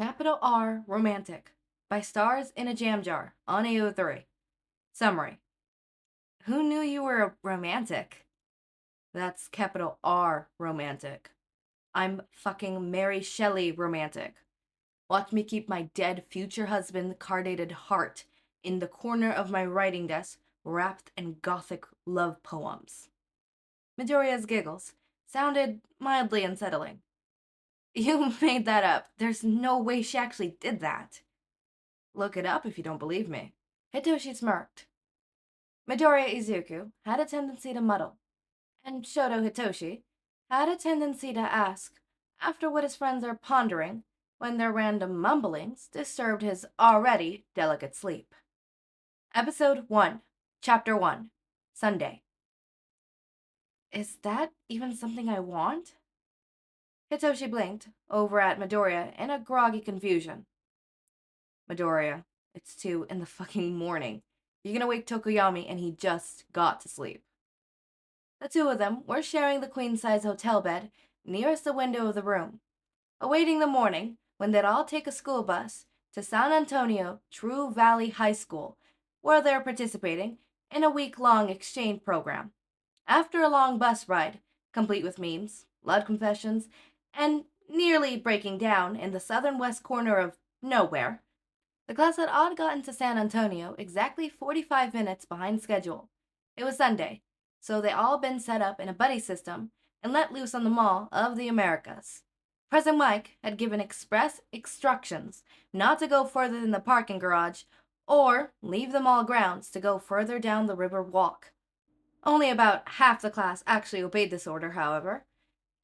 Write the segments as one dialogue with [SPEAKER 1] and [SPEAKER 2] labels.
[SPEAKER 1] Capital R Romantic by Stars in a Jam Jar on AO3. Summary. Who knew you were a romantic? That's capital R Romantic. I'm fucking Mary Shelly Romantic. Watch me keep my dead future husband card-dated heart in the corner of my writing desk wrapped in gothic love poems. Midoriya's giggles sounded mildly unsettling. You made that up. There's no way she actually did that. Look it up if you don't believe me. Hitoshi smirked. Midoriya Izuku had a tendency to muddle, and Shoto Hitoshi had a tendency to ask after what his friends are pondering when their random mumblings disturbed his already delicate sleep. Episode 1, Chapter 1, Sunday. Is that even something I want? Hitoshi blinked over at Midoriya in a groggy confusion. Midoriya, it's 2 in the fucking morning. You're gonna wake Tokoyami and he just got to sleep. The two of them were sharing the queen-size hotel bed nearest the window of the room, awaiting the morning when they'd all take a school bus to San Antonio True Valley High School, where they're participating in a week-long exchange program. After a long bus ride, complete with memes, blood confessions, and nearly breaking down in the southern west corner of nowhere, the class had all gotten to San Antonio exactly 45 minutes behind schedule. It was Sunday, so they all been set up in a buddy system and let loose on the Mall of the Americas. President Mike had given express instructions not to go further than the parking garage or leave the mall grounds to go further down the river walk. Only about half the class actually obeyed this order, however,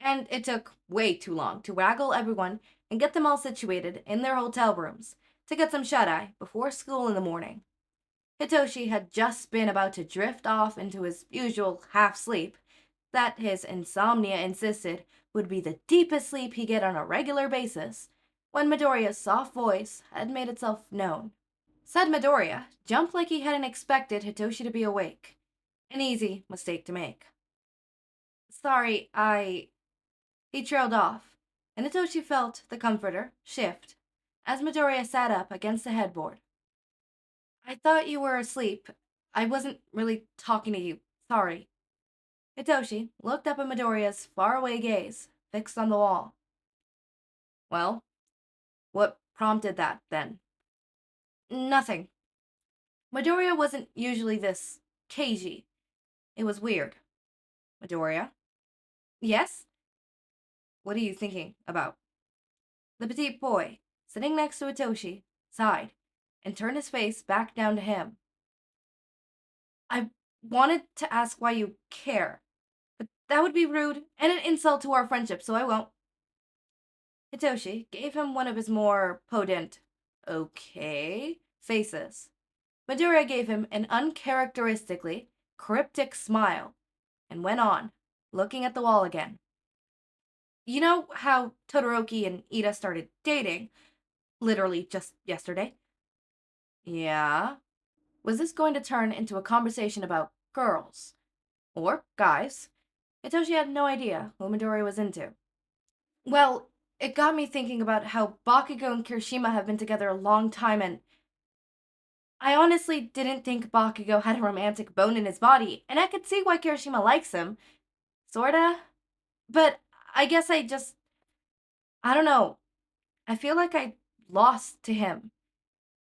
[SPEAKER 1] and it took way too long to waggle everyone and get them all situated in their hotel rooms to get some shut-eye before school in the morning. Hitoshi had just been about to drift off into his usual half-sleep that his insomnia insisted would be the deepest sleep he get on a regular basis when Midoriya's soft voice had made itself known. Said Midoriya jumped like he hadn't expected Hitoshi to be awake. An easy mistake to make. Sorry, He trailed off, and Hitoshi felt the comforter shift as Midoriya sat up against the headboard. I thought you were asleep. I wasn't really talking to you. Sorry. Hitoshi looked up at Midoriya's faraway gaze, fixed on the wall. Well, what prompted that, then? Nothing. Midoriya wasn't usually this cagey. It was weird. Midoriya? Yes? What are you thinking about? The petite boy, sitting next to Hitoshi, sighed and turned his face back down to him. I wanted to ask why you care, but that would be rude and an insult to our friendship, so I won't. Hitoshi gave him one of his more potent, okay, faces. Midoriya gave him an uncharacteristically cryptic smile and went on, looking at the wall again. You know how Todoroki and Ida started dating, literally just yesterday? Yeah. Was this going to turn into a conversation about girls? Or guys? Hitoshi had no idea who Midori was into. Well, it got me thinking about how Bakugo and Kirishima have been together a long time, and I honestly didn't think Bakugo had a romantic bone in his body, and I could see why Kirishima likes him. Sorta. But I guess I don't know. I feel like I lost to him.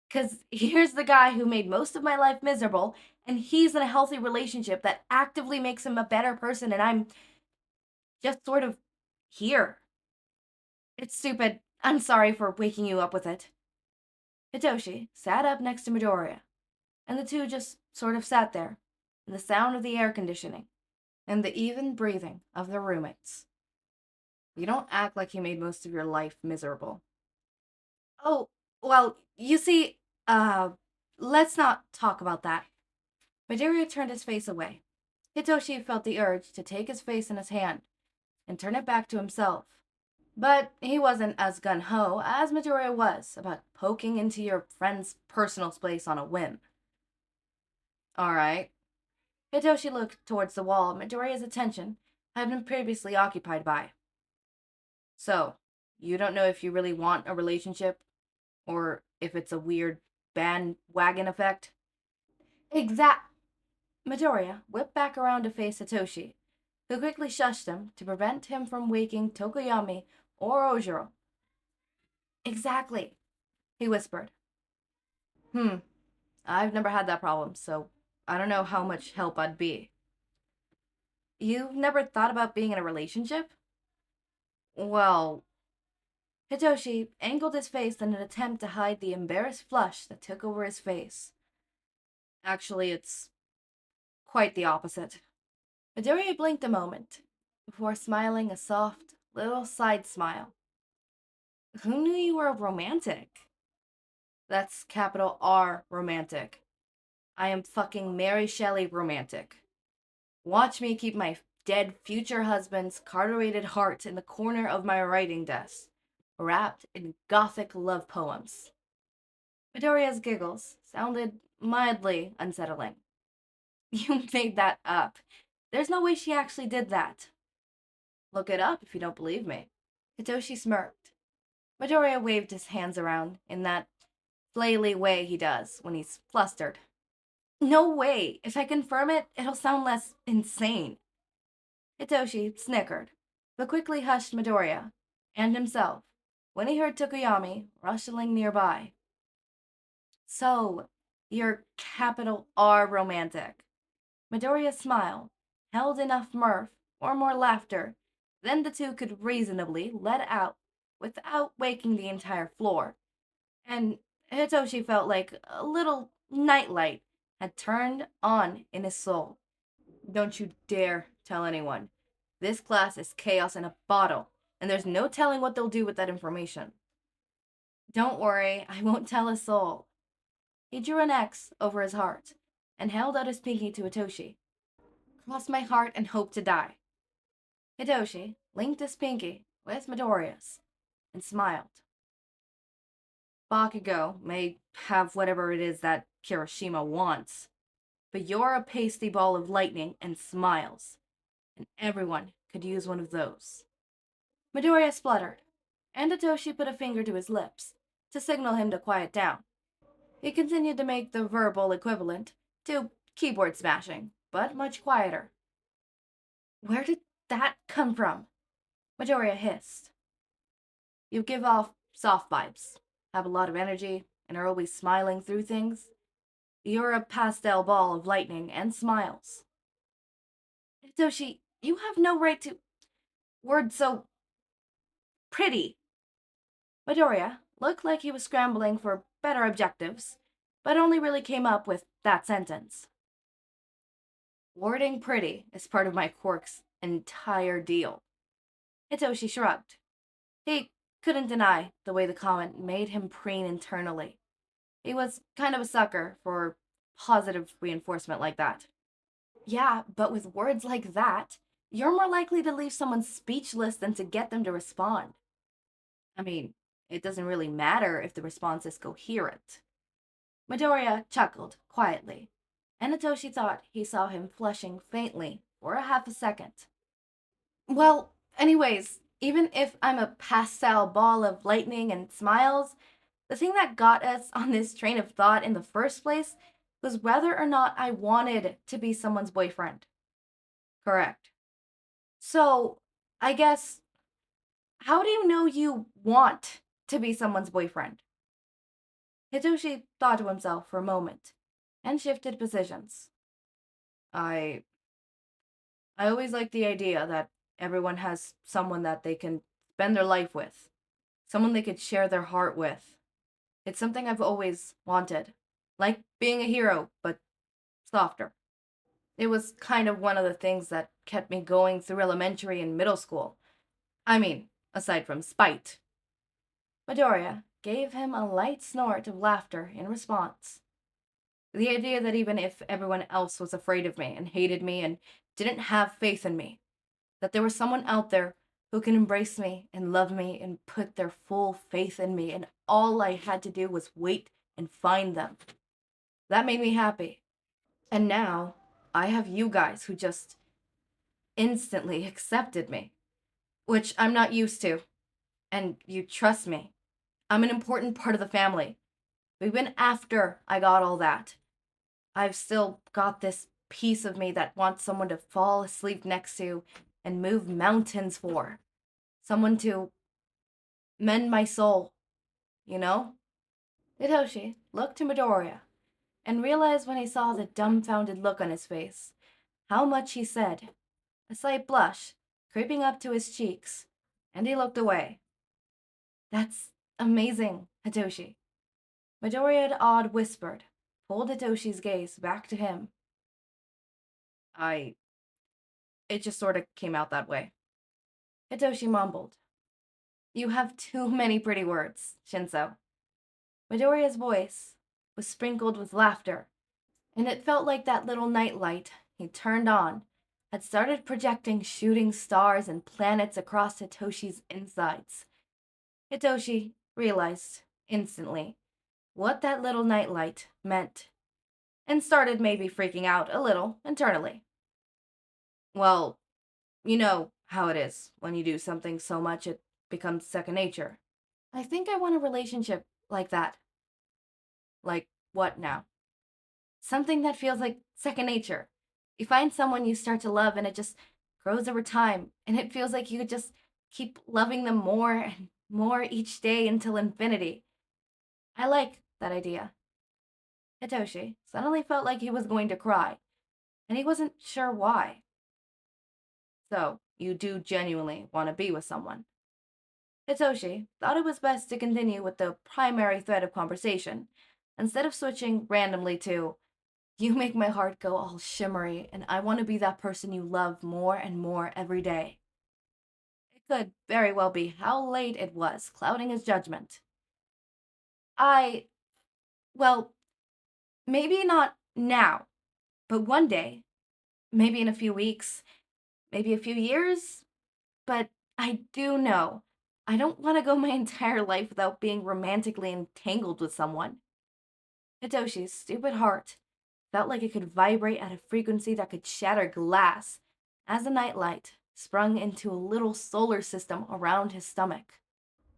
[SPEAKER 1] Because here's the guy who made most of my life miserable, and he's in a healthy relationship that actively makes him a better person, and I'm just sort of here. It's stupid. I'm sorry for waking you up with it. Hitoshi sat up next to Midoriya, and the two just sort of sat there, in the sound of the air conditioning, and the even breathing of their roommates. You don't act like you made most of your life miserable. Oh, well, you see, let's not talk about that. Midoriya turned his face away. Hitoshi felt the urge to take his face in his hand and turn it back to himself. But he wasn't as gung-ho as Midoriya was about poking into your friend's personal space on a whim. Alright. Hitoshi looked towards the wall Midoriya's attention had been previously occupied by. So, You don't know if you really want a relationship or if it's a weird bandwagon effect. Exact. Midoriya whipped back around to face Hitoshi, who quickly shushed him to prevent him from waking Tokoyami or Ojiro. Exactly, he whispered. I've never had that problem, so I don't know how much help I'd be. You've never thought about being in a relationship? Well, Hitoshi angled his face in an attempt to hide the embarrassed flush that took over his face. Actually, it's quite the opposite. Midoriya blinked a moment before smiling a soft, little side smile. Who knew you were a romantic? That's capital R romantic. I am fucking Mary Shelly Romantic. Watch me keep my dead future husband's carbureted heart in the corner of my writing desk, wrapped in gothic love poems. Midoriya's giggles sounded mildly unsettling. You made that up. There's no way she actually did that. Look it up if you don't believe me. Hitoshi smirked. Midoriya waved his hands around in that flaily way he does when he's flustered. No way! If I confirm it, it'll sound less insane. Hitoshi snickered, but quickly hushed Midoriya and himself when he heard Tokoyami rustling nearby. So, you're capital R romantic. Midoriya's smile held enough mirth or more laughter than the two could reasonably let out without waking the entire floor, and Hitoshi felt like a little nightlight had turned on in his soul. Don't you dare tell anyone. This class is chaos in a bottle, and there's no telling what they'll do with that information. Don't worry, I won't tell a soul. He drew an X over his heart and held out his pinky to Hitoshi. Cross my heart and hope to die. Hitoshi linked his pinky with Midoriya's and smiled. Bakugo may have whatever it is that Kirishima wants, but you're a pasty ball of lightning and smiles, and everyone could use one of those. Midoriya spluttered, and Hitoshi put a finger to his lips to signal him to quiet down. He continued to make the verbal equivalent to keyboard smashing, but much quieter. Where did that come from? Midoriya hissed. You give off soft vibes, have a lot of energy, and are always smiling through things. You're a pastel ball of lightning and smiles. Hitoshi, you have no right to word so pretty. Midoriya looked like he was scrambling for better objectives, but only really came up with that sentence. Wording pretty is part of my quirk's entire deal. Hitoshi shrugged. He couldn't deny the way the comment made him preen internally. He was kind of a sucker for positive reinforcement like that. Yeah, but with words like that, you're more likely to leave someone speechless than to get them to respond. I mean, it doesn't really matter if the response is coherent. Midoriya chuckled quietly, and Hitoshi thought he saw him flushing faintly for a half a second. Well, anyways, even if I'm a pastel ball of lightning and smiles, the thing that got us on this train of thought in the first place was whether or not I wanted to be someone's boyfriend. Correct. So, I guess, how do you know you want to be someone's boyfriend? Hitoshi thought to himself for a moment and shifted positions. I I always like the idea that everyone has someone that they can spend their life with, someone they could share their heart with. It's something I've always wanted, like being a hero, but softer. It was kind of one of the things that kept me going through elementary and middle school. I mean, aside from spite. Midoriya gave him a light snort of laughter in response. The idea that even if everyone else was afraid of me and hated me and didn't have faith in me, that there was someone out there who can embrace me and love me and put their full faith in me, and all I had to do was wait and find them. That made me happy. And now I have you guys who just instantly accepted me, which I'm not used to. And you trust me. I'm an important part of the family. Even after I got all that, I've still got this piece of me that wants someone to fall asleep next to and move mountains for. Someone to mend my soul, you know? Hitoshi looked to Midoriya and realized when he saw the dumbfounded look on his face how much he said. A slight blush creeping up to his cheeks, and he looked away. That's amazing, Hitoshi. Midoriya awed whispered, pulled Hitoshi's gaze back to him. It just sort of came out that way. Hitoshi mumbled. You have too many pretty words, Shinsou. Midoriya's voice was sprinkled with laughter, and it felt like that little nightlight he turned on had started projecting shooting stars and planets across Hitoshi's insides. Hitoshi realized instantly what that little nightlight meant, and started maybe freaking out a little internally. Well, you know how it is when you do something so much it becomes second nature. I think I want a relationship like that. Like what now? Something that feels like second nature. You find someone you start to love and it just grows over time, and it feels like you could just keep loving them more and more each day until infinity. I like that idea. Hitoshi suddenly felt like he was going to cry, and he wasn't sure why. So, you do genuinely want to be with someone. Hitoshi thought it was best to continue with the primary thread of conversation, instead of switching randomly to, you make my heart go all shimmery, and I want to be that person you love more and more every day. It could very well be how late it was, clouding his judgment. I, well, maybe not now, but one day, maybe in a few weeks, maybe a few years, but I do know I don't want to go my entire life without being romantically entangled with someone. Hitoshi's stupid heart felt like it could vibrate at a frequency that could shatter glass as the nightlight sprung into a little solar system around his stomach.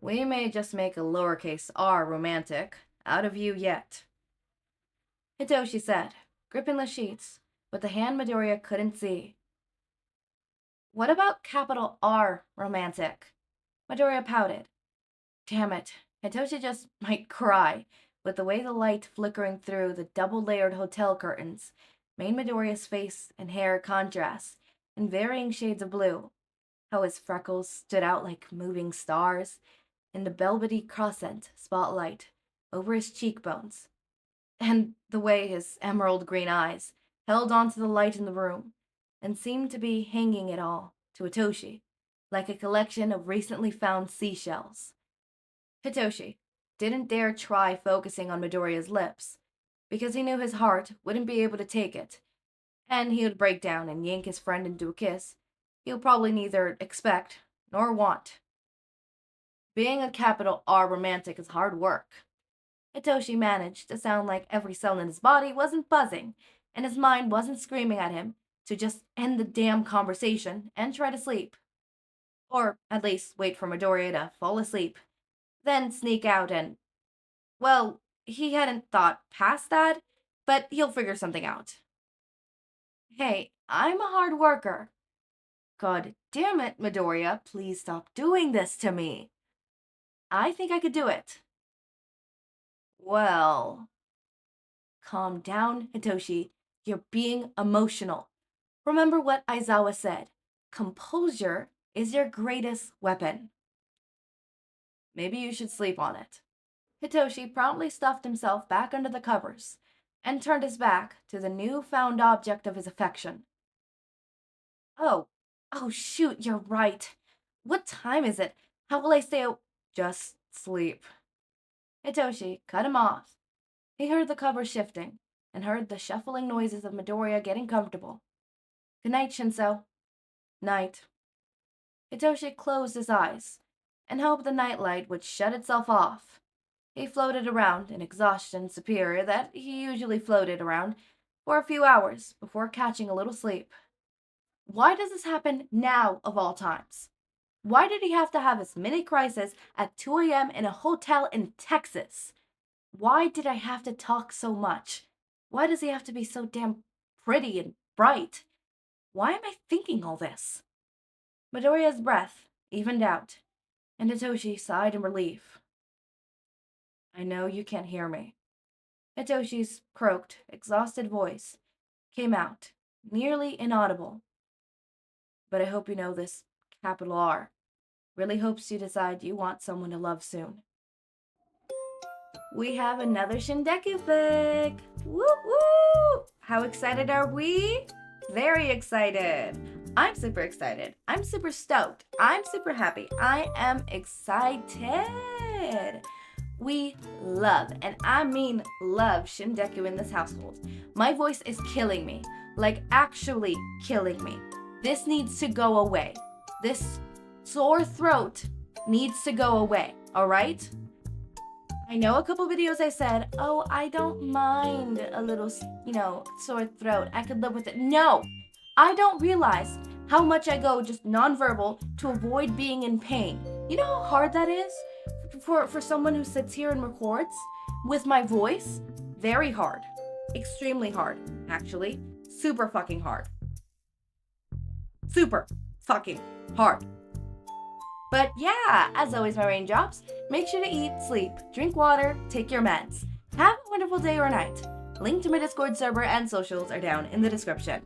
[SPEAKER 1] We may just make a lowercase r romantic out of you yet, Hitoshi said, gripping the sheets with the hand Midoriya couldn't see. What about capital R romantic? Midoriya pouted. Damn it, Hitoshi just might cry with the way the light flickering through the double-layered hotel curtains made Midoriya's face and hair contrast in varying shades of blue, how his freckles stood out like moving stars in the velvety crescent spotlight over his cheekbones, and the way his emerald green eyes held onto the light in the room and seemed to be hanging it all to Hitoshi like a collection of recently found seashells. Hitoshi didn't dare try focusing on Midoriya's lips, because he knew his heart wouldn't be able to take it, and he would break down and yank his friend into a kiss he'll probably neither expect nor want. Being a capital R romantic is hard work. Hitoshi managed to sound like every cell in his body wasn't buzzing, and his mind wasn't screaming at him to just end the damn conversation and try to sleep. Or at least wait for Midoriya to fall asleep, then sneak out and, well, he hadn't thought past that, but he'll figure something out. Hey, I'm a hard worker. God damn it, Midoriya, please stop doing this to me. I think I could do it. Well, calm down, Hitoshi. You're being emotional. Remember what Aizawa said. Composure is your greatest weapon. Maybe you should sleep on it. Hitoshi promptly stuffed himself back under the covers and turned his back to the new-found object of his affection. Oh, oh shoot, you're right. What time is it? How will I stay out? Just sleep. Hitoshi cut him off. He heard the covers shifting and heard the shuffling noises of Midoriya getting comfortable. Good night, Shinsou. Night. Hitoshi closed his eyes and hoped the nightlight would shut itself off. He floated around in exhaustion superior that he usually floated around for a few hours before catching a little sleep. Why does this happen now of all times? Why did he have to have his mini crisis at 2 a.m. in a hotel in Texas? Why did I have to talk so much? Why does he have to be so damn pretty and bright? Why am I thinking all this? Midoriya's breath evened out, and Hitoshi sighed in relief. I know you can't hear me. Hitoshi's croaked, exhausted voice came out, nearly inaudible. But I hope you know this capital R really hopes you decide you want someone to love soon. We have another Shingeki fic! Woo woo! How excited are we? Very excited! I'm super excited. I'm super stoked. I'm super happy. I am excited! We love, and I mean love, Shingeki in this household. My voice is killing me. Like, actually killing me. This needs to go away. This sore throat needs to go away, alright? I know a couple videos I said, oh, I don't mind a little, sore throat. I could live with it. No! I don't realize how much I go just nonverbal to avoid being in pain. You know how hard that is? For someone who sits here and records with my voice? Very hard. Extremely hard, actually. Super fucking hard. Super fucking hard. But yeah, as always, my raindrops, make sure to eat, sleep, drink water, take your meds. Have a wonderful day or night. Link to my Discord server and socials are down in the description.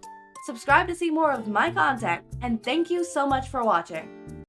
[SPEAKER 1] Subscribe to see more of my content, and thank you so much for watching.